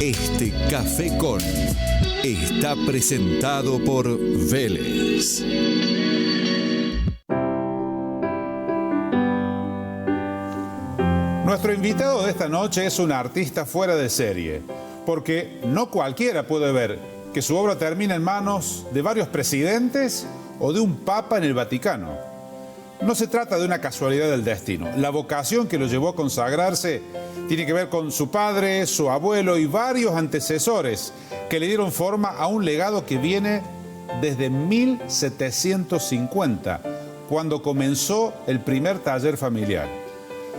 Este Café Con está presentado por Vélez. Nuestro invitado de esta noche es un artista fuera de serie, porque no cualquiera puede ver que su obra termina en manos de varios presidentes o de un papa en el Vaticano. No se trata de una casualidad del destino. La vocación que lo llevó a consagrarse tiene que ver con su padre, su abuelo y varios antecesores que le dieron forma a un legado que viene desde 1750, cuando comenzó el primer taller familiar.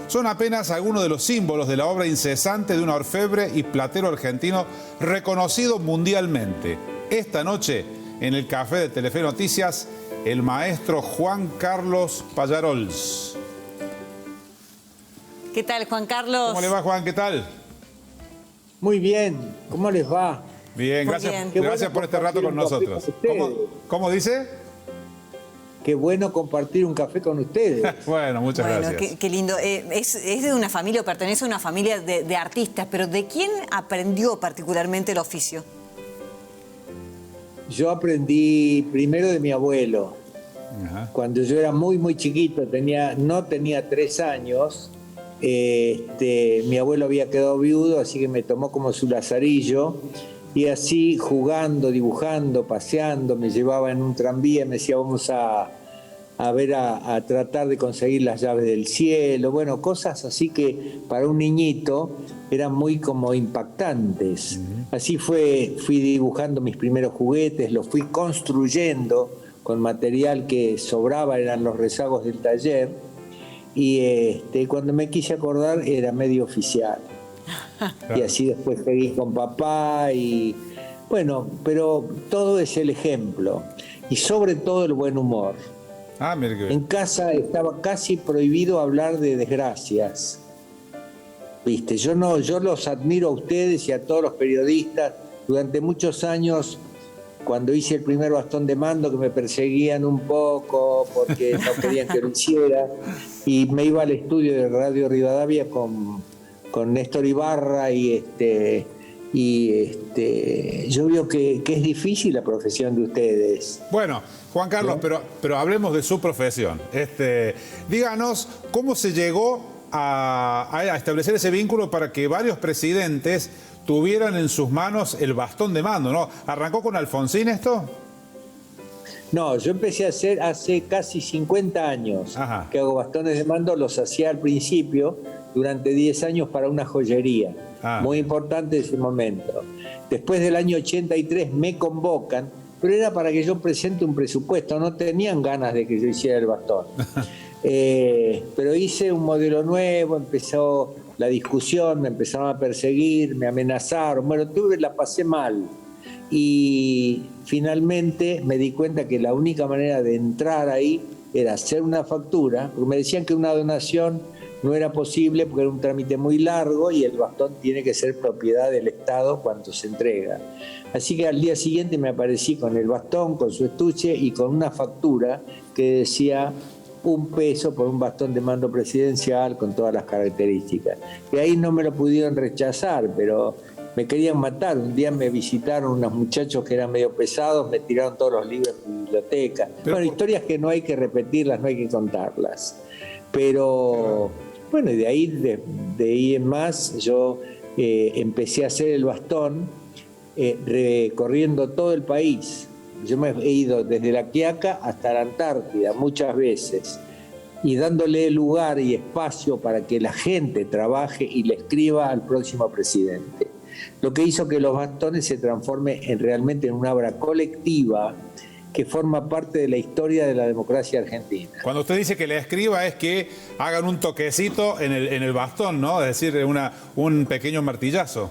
Son apenas algunos de los símbolos de la obra incesante de un orfebre y platero argentino reconocido mundialmente. Esta noche, en el café de Telefe Noticias, el maestro Juan Carlos Pallarols. ¿Qué tal, Juan Carlos? ¿Cómo le va, Juan? ¿Qué tal? Muy bien. ¿Cómo les va? Bien, gracias por este rato con nosotros. ¿Cómo dice? Qué bueno compartir un café con ustedes. Bueno, muchas gracias. Qué lindo. Es de una familia, o pertenece a una familia de artistas, pero ¿de quién aprendió particularmente el oficio? Yo aprendí primero de mi abuelo. Ajá. Cuando yo era muy chiquito, no tenía 3 años, mi abuelo había quedado viudo, así que me tomó como su lazarillo. Y así, jugando, dibujando, paseando, me llevaba en un tranvía, me decía, vamos a tratar de conseguir las llaves del cielo. Bueno, cosas así que para un niñito eran muy como impactantes. Así fui dibujando mis primeros juguetes, los fui construyendo con material que sobraba, eran los rezagos del taller. Y cuando me quise acordar era medio oficial. Y así después seguí con papá y bueno, pero todo es el ejemplo y sobre todo el buen humor. Mire que... En casa estaba casi prohibido hablar de desgracias. Viste, yo los admiro a ustedes y a todos los periodistas. Durante muchos años, cuando hice el primer bastón de mando, que me perseguían un poco porque no querían que lo hiciera, y me iba al estudio de Radio Rivadavia con Néstor Ibarra y yo veo que es difícil la profesión de ustedes. Bueno, Juan Carlos, ¿no? pero hablemos de su profesión. Díganos cómo se llegó a establecer ese vínculo para que varios presidentes tuvieran en sus manos el bastón de mando, ¿no? ¿Arrancó con Alfonsín esto? No, yo empecé a hacer hace casi 50 años. Ajá. Que hago bastones de mando, los hacía al principio durante 10 años para una joyería, muy importante en ese momento. Después del año 83 me convocan, pero era para que yo presente un presupuesto, no tenían ganas de que yo hiciera el bastón. Pero hice un modelo nuevo, empezó la discusión, me empezaron a perseguir, me amenazaron, bueno, la pasé mal. Y finalmente me di cuenta que la única manera de entrar ahí era hacer una factura, porque me decían que una donación no era posible porque era un trámite muy largo y el bastón tiene que ser propiedad del Estado cuando se entrega. Así que al día siguiente me aparecí con el bastón, con su estuche y con una factura que decía $1 por un bastón de mando presidencial con todas las características. Y ahí no me lo pudieron rechazar, pero me querían matar. Un día me visitaron unos muchachos que eran medio pesados, me tiraron todos los libros de la biblioteca. Bueno, historias que no hay que repetirlas, no hay que contarlas. Pero bueno, y de ahí en más yo empecé a hacer el bastón recorriendo todo el país. Yo me he ido desde La Quiaca hasta la Antártida muchas veces y dándole lugar y espacio para que la gente trabaje y le escriba al próximo presidente. Lo que hizo que los bastones se transformen realmente en una obra colectiva que forma parte de la historia de la democracia argentina. Cuando usted dice que le escriba es que hagan un toquecito en el bastón, ¿no? Es decir, un pequeño martillazo.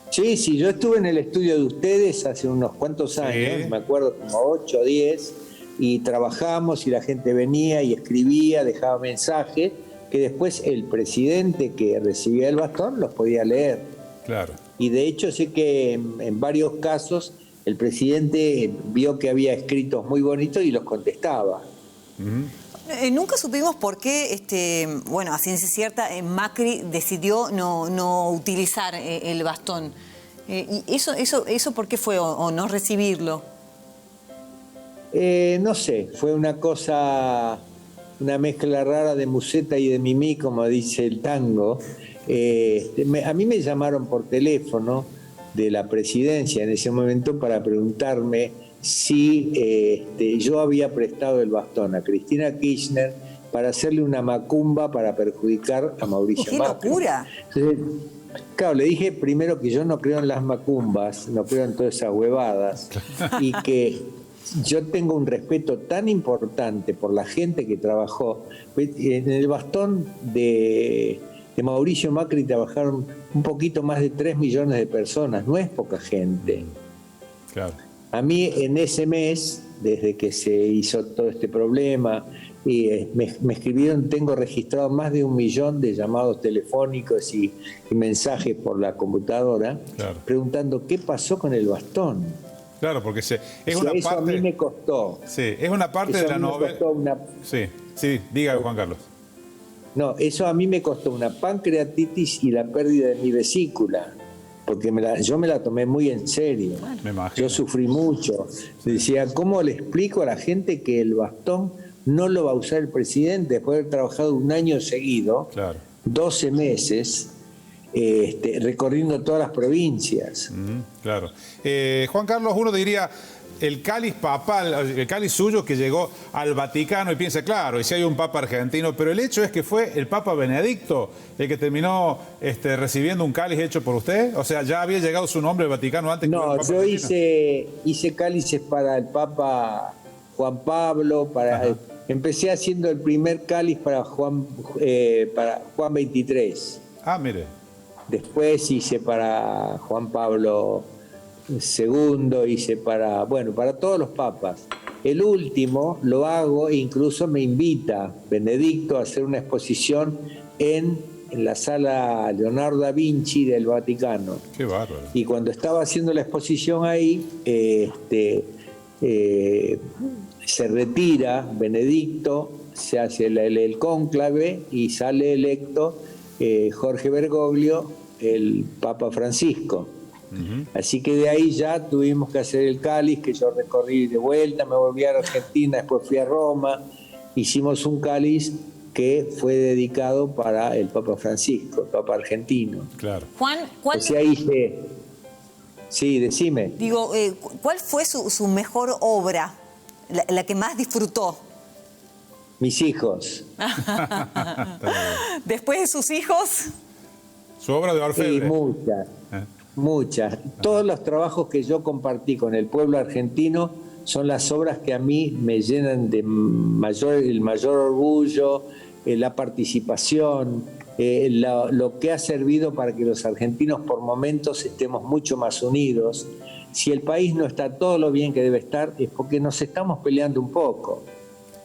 Sí, yo estuve en el estudio de ustedes hace unos cuantos años, sí. Me acuerdo como 8 o 10, y trabajamos y la gente venía y escribía, dejaba mensajes, que después el presidente que recibía el bastón los podía leer. Claro. Y de hecho sé que en varios casos el presidente vio que había escritos muy bonitos y los contestaba. Nunca supimos por qué, bueno, a ciencia cierta, Macri decidió no utilizar el bastón. ¿Y eso por qué fue o no recibirlo? No sé, fue una cosa, una mezcla rara de museta y de mimí, como dice el tango. A mí me llamaron por teléfono de la presidencia en ese momento para preguntarme si yo había prestado el bastón a Cristina Kirchner para hacerle una macumba para perjudicar a Mauricio Macri. ¡Qué locura! Entonces, claro, le dije primero que yo no creo en las macumbas, no creo en todas esas huevadas, y que yo tengo un respeto tan importante por la gente que trabajó. En el bastón de Mauricio Macri trabajaron un poquito más de 3 millones de personas, no es poca gente. Claro. A mí en ese mes, desde que se hizo todo este problema, me escribieron, tengo registrado más de 1 millón de llamados telefónicos y mensajes por la computadora, claro, preguntando qué pasó con el bastón. Claro, porque es una eso parte... a mí me costó. Sí, es una parte de la novela... Sí, diga Juan Carlos. No, eso a mí me costó una pancreatitis y la pérdida de mi vesícula, porque yo me la tomé muy en serio. Me imagino. Yo sufrí mucho. Decía, ¿cómo le explico a la gente que el bastón no lo va a usar el presidente después de haber trabajado 1 año seguido, claro, 12 meses, recorriendo todas las provincias? Claro. Juan Carlos, uno diría, el cáliz papal, el cáliz suyo que llegó al Vaticano y piensa, claro, y si hay un papa argentino, pero el hecho es que fue el Papa Benedicto el que terminó recibiendo un cáliz hecho por usted. O sea, ya había llegado su nombre al Vaticano antes. No, que el Papa yo hice cálices para el Papa Juan Pablo, empecé haciendo el primer cáliz para Juan 23. Ah, mire. Después hice para Juan Pablo II, hice para todos los papas. El último lo hago e incluso me invita Benedicto a hacer una exposición en la sala Leonardo da Vinci del Vaticano. Qué bárbaro. Y cuando estaba haciendo la exposición ahí, se retira Benedicto, se hace el cónclave y sale electo Jorge Bergoglio, el Papa Francisco. Así que de ahí ya tuvimos que hacer el cáliz, que yo recorrí de vuelta, me volví a Argentina, después fui a Roma, hicimos un cáliz que fue dedicado para el Papa Francisco, el Papa argentino. Claro. Juan, ¿cuál? O sea, sí, decime. Digo, ¿cuál fue su mejor obra, la que más disfrutó? Mis hijos. Después de sus hijos. Su obra de orfebre. Sí, muchas. Todos los trabajos que yo compartí con el pueblo argentino son las obras que a mí me llenan de el mayor orgullo, la participación, lo que ha servido para que los argentinos por momentos estemos mucho más unidos. Si el país no está todo lo bien que debe estar, es porque nos estamos peleando un poco.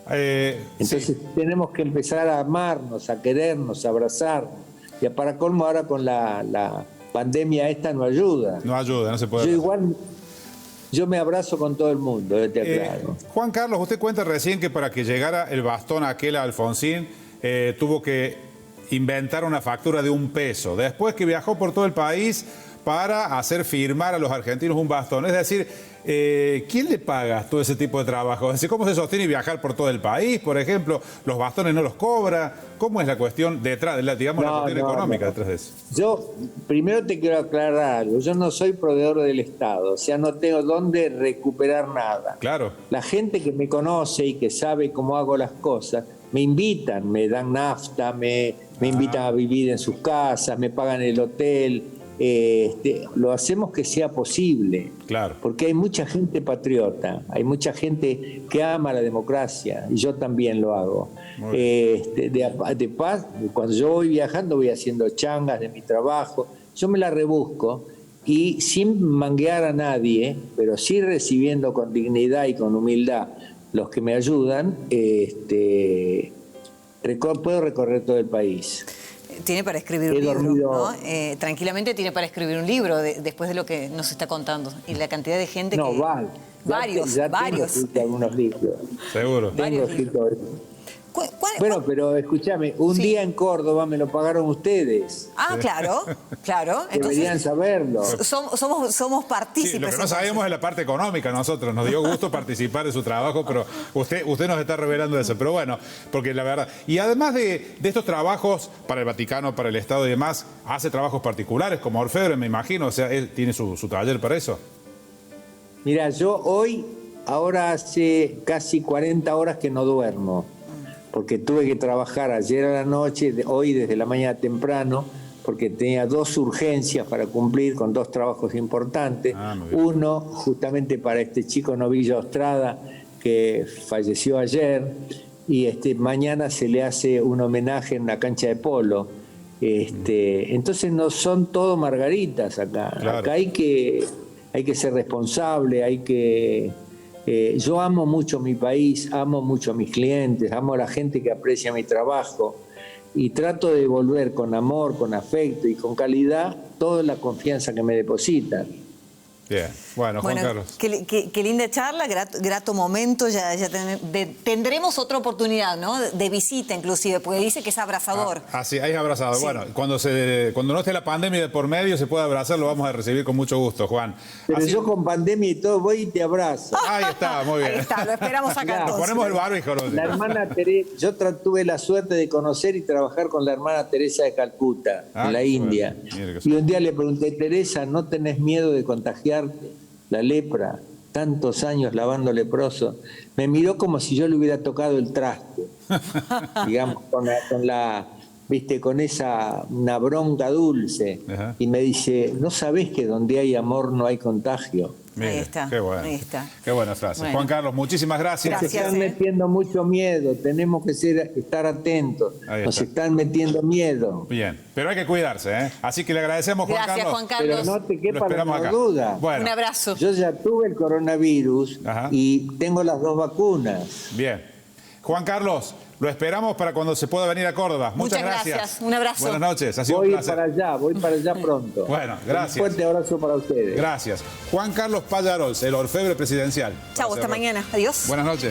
Entonces tenemos que empezar a amarnos, a querernos, a abrazarnos. Y para colmo ahora con la pandemia esta no ayuda. No ayuda, no se puede. Yo me abrazo con todo el mundo, te aclaro. Juan Carlos, usted cuenta recién que para que llegara el bastón aquel a Alfonsín, tuvo que inventar una factura de $1. Después que viajó por todo el país para hacer firmar a los argentinos un bastón. Es decir, ¿quién le paga todo ese tipo de trabajo? Es decir, ¿cómo se sostiene viajar por todo el país? Por ejemplo, ¿los bastones no los cobra? ¿Cómo es la cuestión detrás de la cuestión económica detrás de eso? Yo primero te quiero aclarar algo. Yo no soy proveedor del Estado, o sea, no tengo dónde recuperar nada. Claro. La gente que me conoce y que sabe cómo hago las cosas, me invitan, me dan nafta, me invitan a vivir en sus casas, me pagan el hotel. Lo hacemos que sea posible, claro, porque hay mucha gente patriota, hay mucha gente que ama la democracia y yo también lo hago. De paz, cuando yo voy viajando voy haciendo changas de mi trabajo, yo me la rebusco y sin manguear a nadie, pero sí recibiendo con dignidad y con humildad los que me ayudan, puedo recorrer todo el país. Tiene para escribir un libro, ¿no? Tranquilamente tiene para escribir un libro después de lo que nos está contando. Y la cantidad de gente varios. Varios. Tengo algunos libros. Seguro. Tengo escrito Bueno, pero escúchame, un día en Córdoba me lo pagaron ustedes. Ah, claro. Deberían saberlo. Somos partícipes. Sí, lo que no sabemos es la parte económica nosotros. Nos dio gusto participar de su trabajo, pero usted nos está revelando eso. Pero bueno, porque la verdad... Y además de estos trabajos para el Vaticano, para el Estado y demás, hace trabajos particulares como orfebre, me imagino. O sea, él tiene su taller para eso. Mira, yo ahora hace casi 40 horas que no duermo, porque tuve que trabajar ayer a la noche, hoy desde la mañana temprano, porque tenía 2 urgencias para cumplir con 2 trabajos importantes. Uno, justamente para este chico Novillo Ostrada, que falleció ayer, y mañana se le hace un homenaje en una cancha de polo. Entonces no son todo margaritas acá. Claro. Acá hay que ser responsable, yo amo mucho mi país, amo mucho a mis clientes, amo a la gente que aprecia mi trabajo y trato de devolver con amor, con afecto y con calidad toda la confianza que me depositan. Bien, bueno, Juan Carlos. Qué linda charla, grato momento, ya tendremos otra oportunidad, ¿no? De visita inclusive, porque dice que es abrazador. Sí, es abrazador. Sí. Bueno, cuando no esté la pandemia de por medio, se puede abrazar, lo vamos a recibir con mucho gusto, Juan. Pero yo con pandemia y todo voy y te abrazo. Ahí está, muy bien. Ahí está, lo esperamos acá. Nos ponemos el barbijo. La hermana Teresa, yo tuve la suerte de conocer y trabajar con la hermana Teresa de Calcuta, en la India. Y un día le pregunté, Teresa, ¿no tenés miedo de contagiarte la lepra? Tantos años lavando leproso. Me miró como si yo le hubiera tocado el traste, digamos, con esa una bronca dulce. Ajá. Y me dice, ¿no sabés que donde hay amor no hay contagio? Mire, ahí está, qué bueno, ahí está. Qué buena frase. Bueno. Juan Carlos, muchísimas gracias. Nos están metiendo mucho miedo, tenemos que estar atentos. Nos están metiendo miedo. Bien, pero hay que cuidarse, ¿eh? Así que le agradecemos, Juan Carlos. Carlos. Juan Carlos. Pero no te quepa la menor duda. Bueno. Un abrazo. Yo ya tuve el coronavirus. Ajá. Y tengo las 2 vacunas. Bien. Juan Carlos, lo esperamos para cuando se pueda venir a Córdoba. Muchas gracias. Un abrazo. Buenas noches. Ha sido un placer. Voy para allá pronto. Bueno, gracias. Un fuerte abrazo para ustedes. Gracias. Juan Carlos Pallarols, el orfebre presidencial. Chau, hasta mañana. Adiós. Buenas noches.